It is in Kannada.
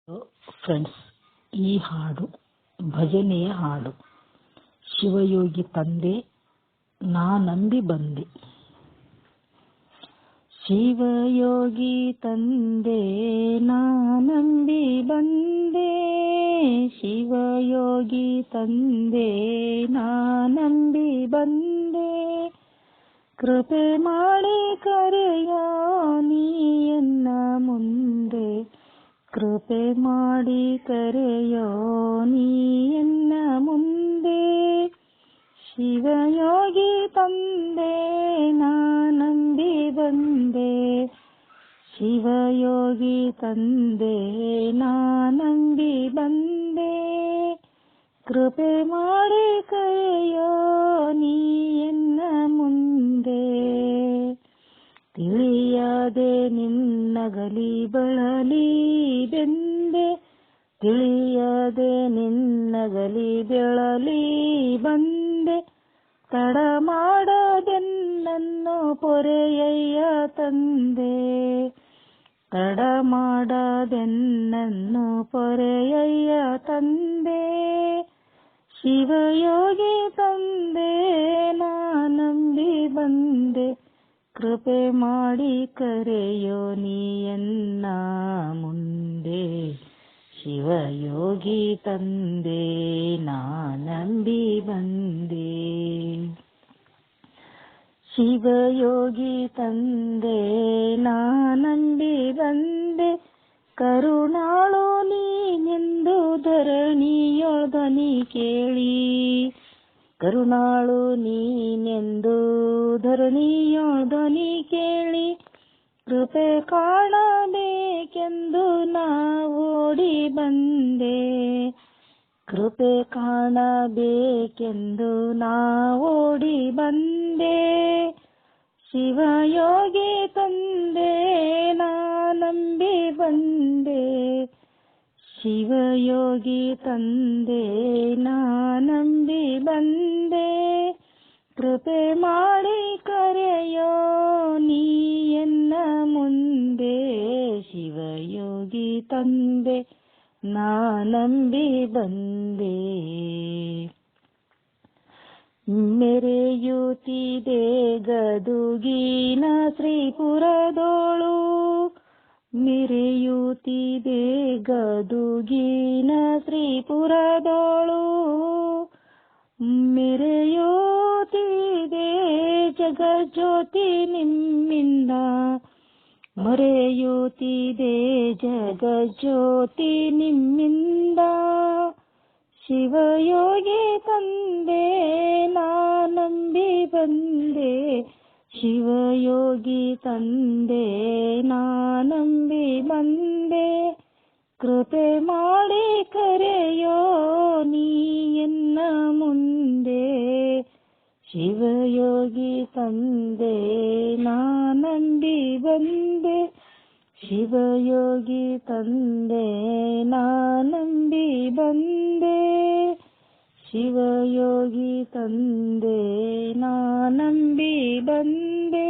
ಫ್ರೆಂಡ್ಸ್, ಈ ಹಾಡು ಭಜನೆಯ ಹಾಡು. ಶಿವಯೋಗಿ ತಂದೆ ನಾ ನಂಬಿ ಬಂದೆ. ಶಿವಯೋಗಿ ತಂದೆ ನಾ ನಂಬಿ ಬಂದೆ. ಶಿವಯೋಗಿ ತಂದೆ ನಾ ನಂಬಿ ಬಂದೆ. ಕೃಪೆ ಮಾಡಿ ಕರೆಯೋ ನೀ ಎನ್ನ ಮುಂದೆ. ಕೃಪೆ ಮಾಡಿ ಕರೆಯೋ ನೀ ಎನ್ನ ಮುಂದೆ. ಶಿವಯೋಗಿ ತಂದೆ ನಾ ನಂಬಿ ಬಂದೆ. ಶಿವಯೋಗಿ ತಂದೆ ನಾ ನಂಬಿ ಬಂದೆ. ಕೃಪೆ ಮಾಡಿ ಕರೆಯೋ ನೀ ಎನ್ನ ಮುಂದೆ. ತಿಳಿಯದೆ ನಿನ್ನಗಲಿ ಬಳಲಿ ಬೆಂದೆ. ತಿಳಿಯದೆ ನಿನ್ನಗಲಿ ಬೆಳಲಿ ಬಂದೆ. ತಡ ಮಾಡದೆನ್ನನ್ನು ಪೊರೆಯಯ್ಯ ತಂದೆ. ತಡ ಮಾಡದೆನ್ನನ್ನು ಪೊರೆಯಯ್ಯ ತಂದೆ. ಶಿವಯೋಗಿ ತಂದೆ ನಾ ನಂಬಿ ಬಂದೆ. ಕೃಪೆ ಮಾಡಿ ಕರೆಯೋ ನೀ ಎನ್ನ ಮುಂದೆ. ಶಿವಯೋಗಿ ತಂದೆ ನಾ ನಂಬಿ ಬಂದೆ. ಶಿವಯೋಗಿ ತಂದೆ ನಾ ನಂಬಿ ಬಂದೆ. ಕರುಣಾಳು ನೀನೆಂದು ಧರಣಿಯೊಳದನಿ ಕೇಳಿ. ಕರುಣಾಳು ನೀನೆಂದು ಧರಣಿಯೊಳದನಿ ಕೇಳಿ. ಕೃಪೆ ಕಾಣಬೇಕೆಂದು ನಾ ಓಡಿ ಬಂದೆ. ಕೃಪೆ ಕಾಣಬೇಕೆಂದು ನಾ ಓಡಿ ಬಂದೆ. ಶಿವಯೋಗಿ ತಂದೆ ನಾ ನಂಬಿ ಬಂದೆ. ಶಿವಯೋಗಿ ತಂದೆ ನಾ ನಂಬಿ ಬಂದೆ. ಕೃಪೆ ಮಾಡಿ ಕರೆಯೋ ನೀ ಎನ್ನ ಮುಂದೆ. ಶಿವಯೋಗಿ ತಂದೆ ನಾ ನಂಬಿ ಬಂದೆ. ಮೆರೆಯುತ್ತಿದೆ ಗದುಗಿನ ಶ್ರೀಪುರದೋಳು. ಮೆರೆಯುತ್ತಿದೆ ಗದುಗಿನ ಶ್ರೀಪುರದೋಳು. ಮೆರೆಯುತ್ತಿದೆ ಜಗಜ್ಯೋತಿ ನಿಮ್ಮಿಂದ. ಮರೆಯುತ್ತಿದೆ ಜಗಜ್ಯೋತಿ ನಿಮ್ಮಿಂದ. ಶಿವಯೋಗಿ ತಂದೆ ನಾ ನಂಬಿ ಬಂದೆ. ಶಿವಯೋಗಿ ತಂದೆ ನಾ ನಂಬಿ ಬಂದೆ. ಕೃಪೆ ಮಾಡಿ ಕರೆಯೋ ನೀ ಎನ್ನ ಮುಂದೆ. ಶಿವಯೋಗಿ ತಂದೆ ನಾ ನಂಬಿ ಬಂದೆ. ಶಿವಯೋಗಿ ತಂದೆ ನಾ ನಂಬಿ ಬಂದೆ. ಶಿವಯೋಗಿ ತಂದೆ ನಾ ನಂಬಿ ಬಂದೆ.